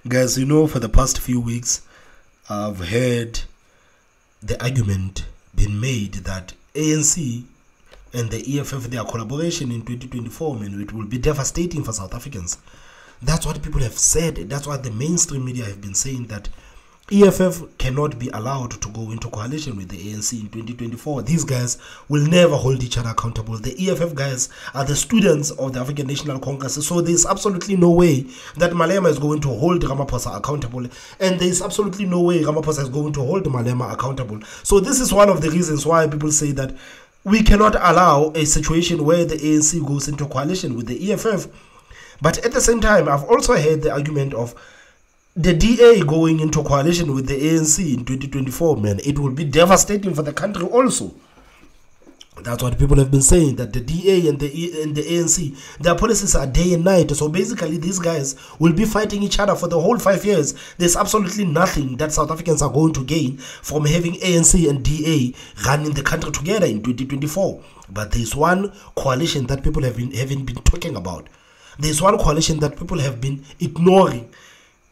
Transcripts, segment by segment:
Guys, you know, for the past few weeks, I've heard the argument being made that ANC and the EFF, their collaboration in 2024, man, it will be devastating for South Africans. That's what people have said. That's what the mainstream media have been saying, that EFF cannot be allowed to go into coalition with the ANC in 2024. These guys will never hold each other accountable. The EFF guys are the students of the African National Congress, so there's absolutely no way that Malema is going to hold Ramaphosa accountable, and there's absolutely no way Ramaphosa is going to hold Malema accountable. So this is one of the reasons why people say that we cannot allow a situation where the ANC goes into coalition with the EFF. But at the same time, I've also heard the argument of the DA going into coalition with the ANC in 2024, man. It will be devastating for the country also. That's what people have been saying, that the DA and the ANC, their policies are day and night. So basically, these guys will be fighting each other for the whole 5 years. There's absolutely nothing that South Africans are going to gain from having ANC and DA running the country together in 2024. But there's one coalition that people haven't been talking about. There's one coalition that people have been ignoring.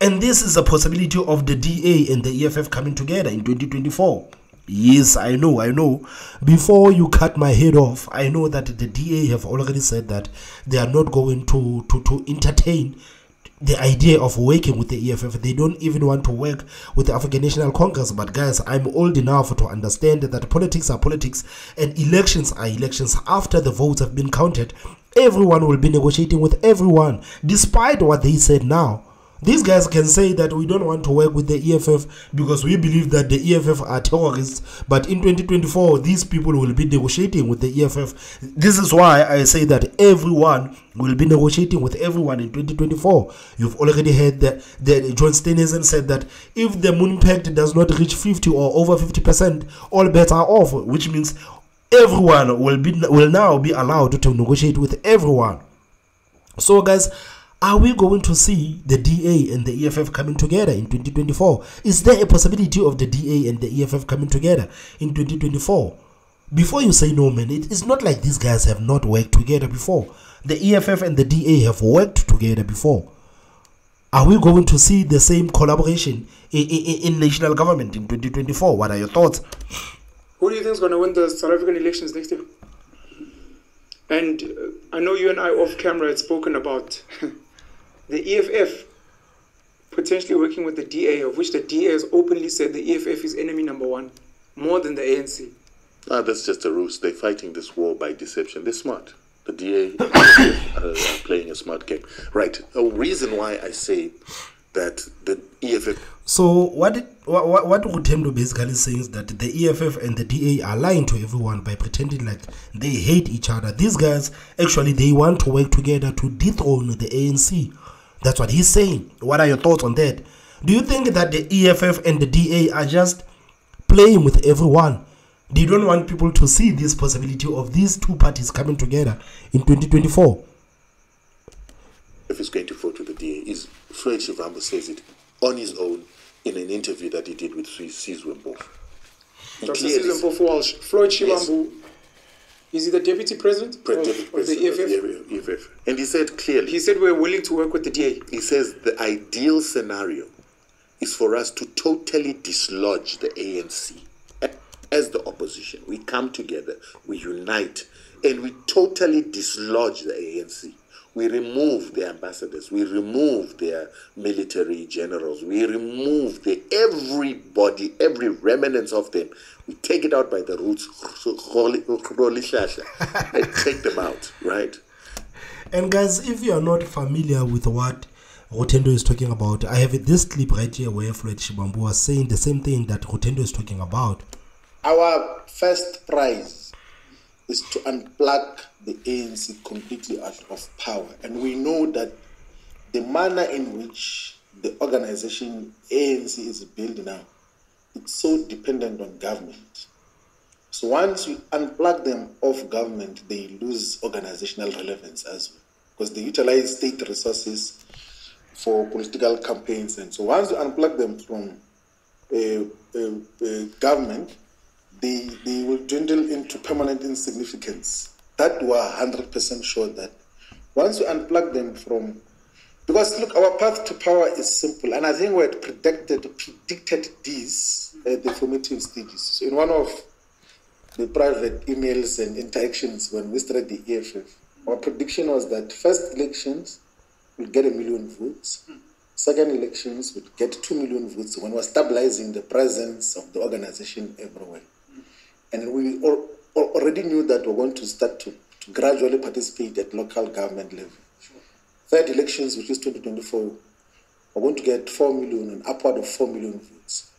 And this is a possibility of the DA and the EFF coming together in 2024. Yes, I know. Before you cut my head off, I know that the DA have already said that they are not going to entertain the idea of working with the EFF. They don't even want to work with the African National Congress. But guys, I'm old enough to understand that politics are politics and elections are elections. After the votes have been counted, everyone will be negotiating with everyone, despite what they said now. These guys can say that we don't want to work with the EFF because we believe that the EFF are terrorists. But in 2024, these people will be negotiating with the EFF. This is why I say that everyone will be negotiating with everyone in 2024. You've already heard that John Steenhuisen said that if the Moon Pact does not reach 50 or over 50%, all bets are off, which means everyone will now be allowed to negotiate with everyone. So guys, are we going to see the DA and the EFF coming together in 2024? Is there a possibility of the DA and the EFF coming together in 2024? Before you say no, man, it's not like these guys have not worked together before. The EFF and the DA have worked together before. Are we going to see the same collaboration in national government in 2024? What are your thoughts? Who do you think is going to win the South African elections next year? And I know you and I off camera had spoken about the EFF potentially working with the DA, of which the DA has openly said the EFF is enemy number one, more than the ANC. That's just a ruse. They're fighting this war by deception. They're smart. The DA are playing a smart game. Right. A reason why I say that the EFF... So what Rutendo basically saying is that the EFF and the DA are lying to everyone by pretending like they hate each other. These guys, actually, they want to work together to dethrone the ANC. That's what he's saying. What are your thoughts on that? Do you think that the EFF and the DA are just playing with everyone? They don't want people to see this possibility of these two parties coming together in 2024. If he's going to vote with the DA, Floyd Shivambu says it on his own in an interview that he did with Sizwe Mpofu. Dr. Sizwe Mpofu Walsh. Floyd Shivambu, is he the deputy president of the EFF? And he said clearly... He said we're willing to work with the DA. He says the ideal scenario is for us to totally dislodge the ANC. As the opposition, we come together, we unite, and we totally dislodge the ANC. We remove their ambassadors, we remove their military generals, we remove everybody, every remnants of them. We take it out by the roots and take them out, right? And guys, if you are not familiar with what Rutendo is talking about, I have this clip right here where Floyd Shivambu was saying the same thing that Rutendo is talking about. Our first prize is to unplug the ANC completely out of power. And we know that the manner in which the organization ANC is built now, it's so dependent on government. So once you unplug them off government, they lose organizational relevance as well, because they utilize state resources for political campaigns. And so once you unplug them from government, they will dwindle into permanent insignificance. That we're 100% sure that once you unplug them from Because look, our path to power is simple, and I think we had predicted this at the formative stages. So in one of the private emails and interactions when we started the EFF, our prediction was that first elections will get 1 million votes, second elections would get 2 million votes when we're stabilizing the presence of the organization everywhere. And we already knew that we're going to start to gradually participate at local government level. Third elections, which is 2024, we're going to get 4 million and upward of 4 million votes.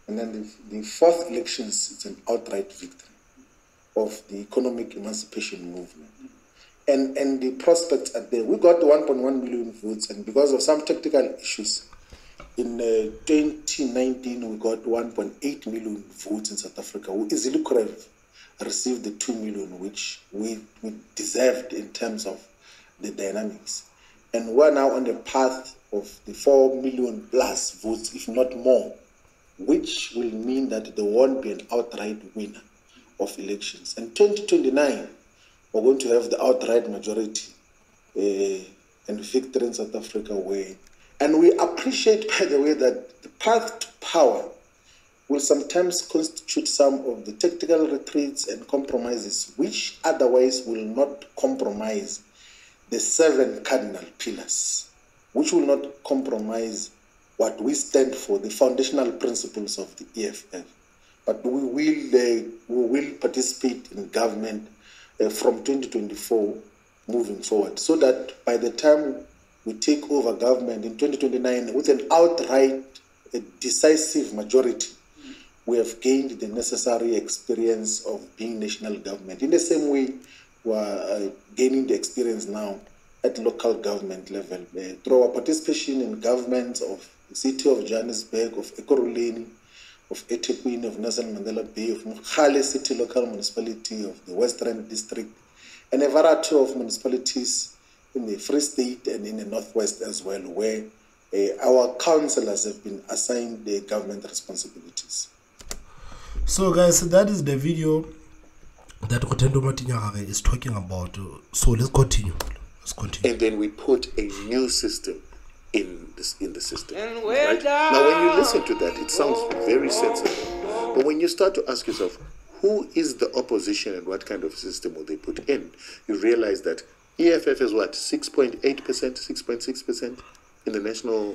And then the fourth elections, it's an outright victory of the economic emancipation movement. And the prospects are there. We got 1.1 million votes, and because of some technical issues, in 2019 we got 1.8 million votes in South Africa. We easily could have received the 2 million, which we deserved in terms of the dynamics. And we're now on the path of the 4 million plus votes, if not more, which will mean that there won't be an outright winner of elections. And 2029, we're going to have the outright majority and victory in South Africa way. And we appreciate, by the way, that the path to power will sometimes constitute some of the tactical retreats and compromises, which otherwise will not compromise the 7 cardinal pillars, which will not compromise what we stand for, the foundational principles of the EFF. But we will participate in government from 2024 moving forward, so that by the time we take over government in 2029 with an outright decisive majority, we have gained the necessary experience of being national government. In the same way, we are gaining the experience now at local government level through our participation in governments of the city of Johannesburg, of Ekurhuleni, of eThekwini, of Nelson Mandela Bay, of Mkhale City Local Municipality, of the Western District, and a variety of municipalities in the Free State and in the Northwest as well, where our councillors have been assigned the government responsibilities. So guys, that is the video that Rutendo Matinyarare is talking about. So let's continue. And then we put a new system in the system. Right? Now, when you listen to that, it sounds very sensible. But when you start to ask yourself, who is the opposition and what kind of system will they put in, you realize that EFF is what, 6.8%, 6.6% in the national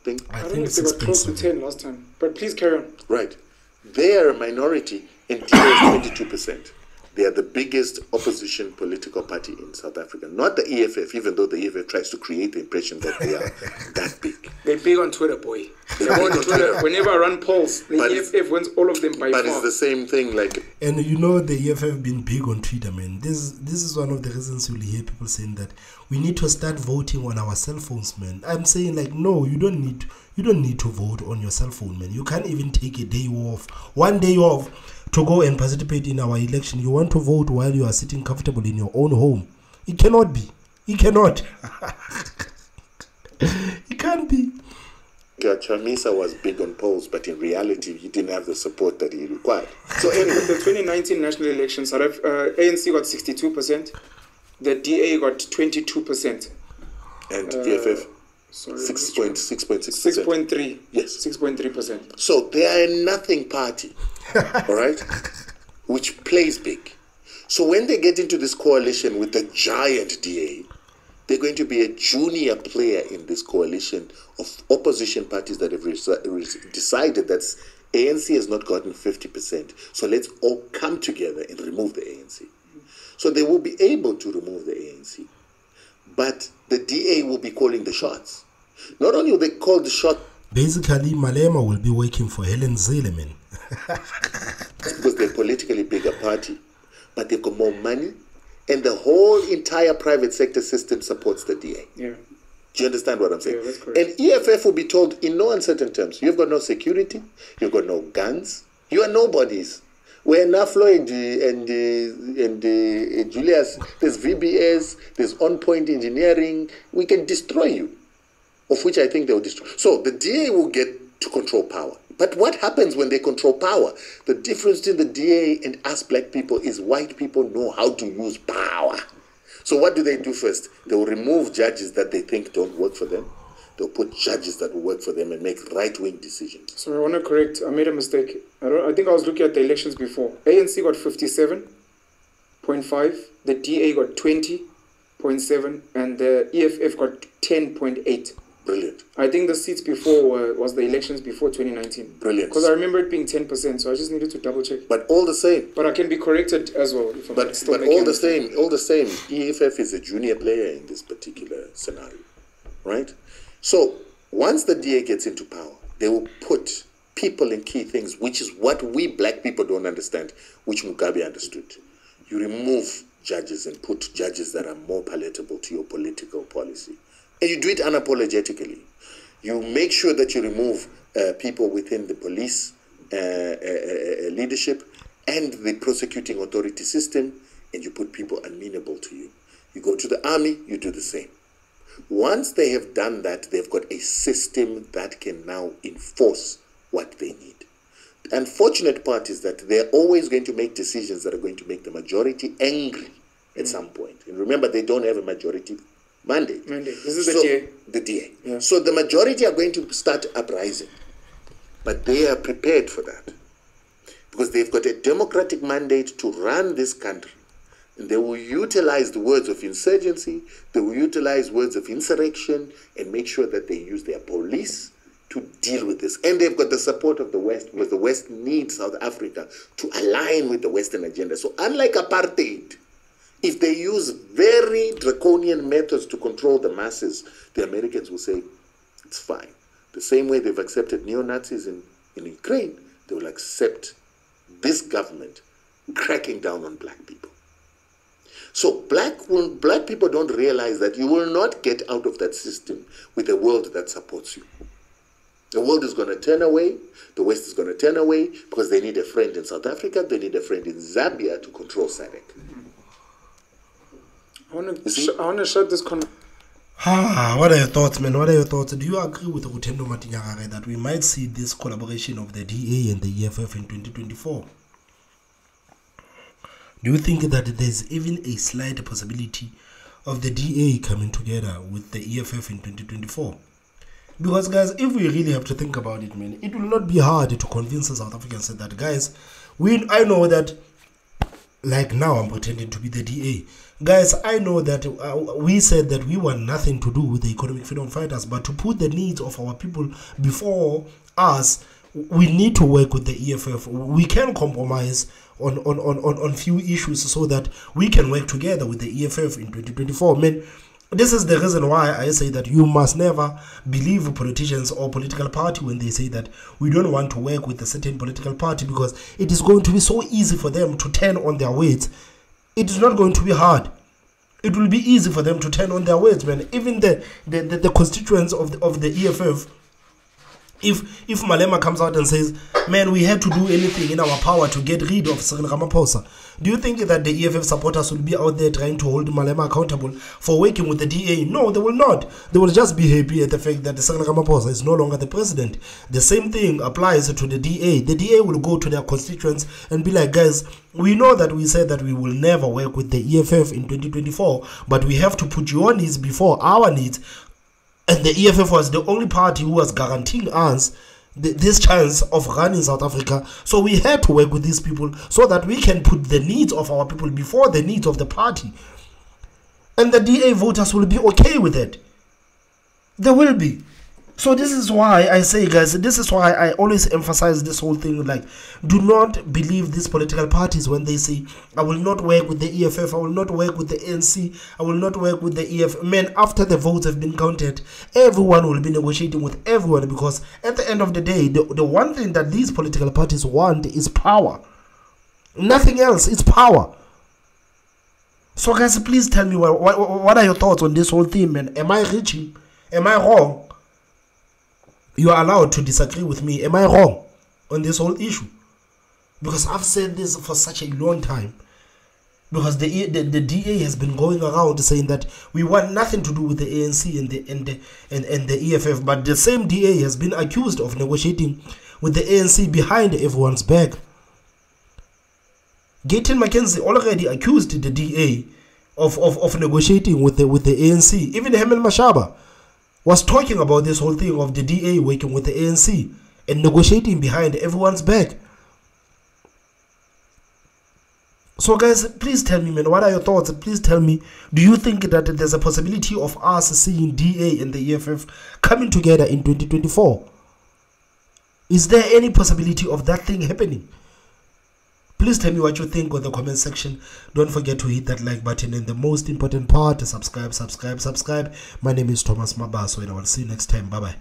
thing? I don't know if they were close to 10 last time, but please carry on. Right. They are a minority, and DA is 22%. They are the biggest opposition political party in South Africa. Not the EFF, even though the EFF tries to create the impression that they are that big. They're big on Twitter, boy. They're on Twitter. Whenever I run polls, the EFF wins all of them by far. But it's the same thing, like... And you know, the EFF been big on Twitter, man. This is one of the reasons you'll hear people saying that we need to start voting on our cell phones, man. I'm saying, like, no, you don't need to vote on your cell phone, man. You can't even take a day off, 1 day off, to go and participate in our election. You want to vote while you are sitting comfortable in your own home. It cannot be. It cannot. It can't be. Chamisa was big on polls, but in reality, he didn't have the support that he required. So anyway, the 2019 national elections, ANC got 62%, the DA got 22%. And EFF? 6.6%. 6.3. Yes. 6.3%. So they are a nothing party, all right, which plays big. So when they get into this coalition with the giant DA, they're going to be a junior player in this coalition of opposition parties that have decided that ANC has not gotten 50%. So let's all come together and remove the ANC. So they will be able to remove the ANC. But the DA will be calling the shots. Not only will they call the shot... Basically, Malema will be working for Helen Zilleman. Because they're a politically bigger party. But they've got more money. And the whole entire private sector system supports the DA. Yeah. Do you understand what I'm saying? Yeah, that's correct. And EFF will be told in no uncertain terms, you've got no security, you've got no guns, you are nobodies. Where now Floyd and Julius, there's VBS, there's on-point engineering, we can destroy you, of which I think they will destroy. So the DA will get to control power. But what happens when they control power? The difference between the DA and us black people is white people know how to use power. So what do they do first? They will remove judges that they think don't work for them. They'll put judges that will work for them and make right-wing decisions. So I want to correct. I made a mistake. I think I was looking at the elections before. ANC got 57.5. The DA got 20.7, and the EFF got 10.8. Brilliant. I think the seats before was the elections before 2019. Brilliant. Because I remember it being 10%, so I just needed to double check. But all the same. But I can be corrected as well. If But all the same, EFF is a junior player in this particular scenario, right? So once the DA gets into power, they will put people in key things, which is what we black people don't understand, which Mugabe understood. You remove judges and put judges that are more palatable to your political policy. And you do it unapologetically. You make sure that you remove people within the police leadership and the prosecuting authority system, and you put people amenable to you. You go to the army, you do the same. Once they have done that, they've got a system that can now enforce what they need. The unfortunate part is that they're always going to make decisions that are going to make the majority angry at some point. And remember, they don't have a majority mandate. This is the DA. The DA. Yeah. So the majority are going to start uprising. But they are prepared for that. Because they've got a democratic mandate to run this country. And they will utilize the words of insurgency, they will utilize words of insurrection, and make sure that they use their police to deal with this. And they've got the support of the West, because the West needs South Africa to align with the Western agenda. So unlike apartheid, if they use very draconian methods to control the masses, the Americans will say, it's fine. The same way they've accepted neo-Nazis in Ukraine, they will accept this government cracking down on black people. So black people don't realize that you will not get out of that system with a world that supports you. The world is going to turn away. The West is going to turn away because they need a friend in South Africa. They need a friend in Zambia to control SADC. I want to shut this conversation. What are your thoughts, man? What are your thoughts? Do you agree with Rutendo Matinyarare that we might see this collaboration of the DA and the EFF in 2024? Do you think that there's even a slight possibility of the DA coming together with the EFF in 2024? Because, guys, if we really have to think about it, man, it will not be hard to convince the South Africans that, guys, I know that, like now I'm pretending to be the DA. Guys, I know that we said that we want nothing to do with the economic freedom fighters, but to put the needs of our people before us, we need to work with the EFF. We can compromise on few issues so that we can work together with the EFF in 2024. Man, this is the reason why I say that you must never believe politicians or political party when they say that we don't want to work with a certain political party, because it is going to be so easy for them to turn on their weights. It is not going to be hard. It will be easy for them to turn on their weights, man. Even the constituents of the EFF, if Malema comes out and says, man, we have to do anything in our power to get rid of Cyril Ramaphosa, do you think that the EFF supporters will be out there trying to hold Malema accountable for working with the DA? No, they will not. They will just be happy at the fact that Cyril Ramaphosa is no longer the president. The same thing applies to the DA. The DA will go to their constituents and be like, guys, we know that we said that we will never work with the EFF in 2024, but we have to put your needs before our needs. And the EFF was the only party who was guaranteeing us this chance of running South Africa. So we had to work with these people so that we can put the needs of our people before the needs of the party. And the DA voters will be okay with it. They will be. So this is why I say, guys, this is why I always emphasize this whole thing. Like, do not believe these political parties when they say, I will not work with the EFF, I will not work with the ANC, I will not work with the EFF. Man, after the votes have been counted, everyone will be negotiating with everyone, because at the end of the day, the one thing that these political parties want is power. Nothing else, it's power. So, guys, please tell me, what are your thoughts on this whole thing, man? Am I reaching? Am I wrong? You are allowed to disagree with me. Am I wrong on this whole issue? Because I've said this for such a long time. Because the DA has been going around saying that we want nothing to do with the ANC and the EFF. But the same DA has been accused of negotiating with the ANC behind everyone's back. Gayton McKenzie already accused the DA of negotiating with the ANC. Even Hemel Mashaba was talking about this whole thing of the DA working with the ANC and negotiating behind everyone's back. So guys, please tell me, man, what are your thoughts? Please tell me, do you think that there's a possibility of us seeing DA and the EFF coming together in 2024? Is there any possibility of that thing happening? Please tell me what you think in the comment section. Don't forget to hit that like button, and the most important part, subscribe. My name is Thomas Mabaso, and I will see you next time. Bye bye.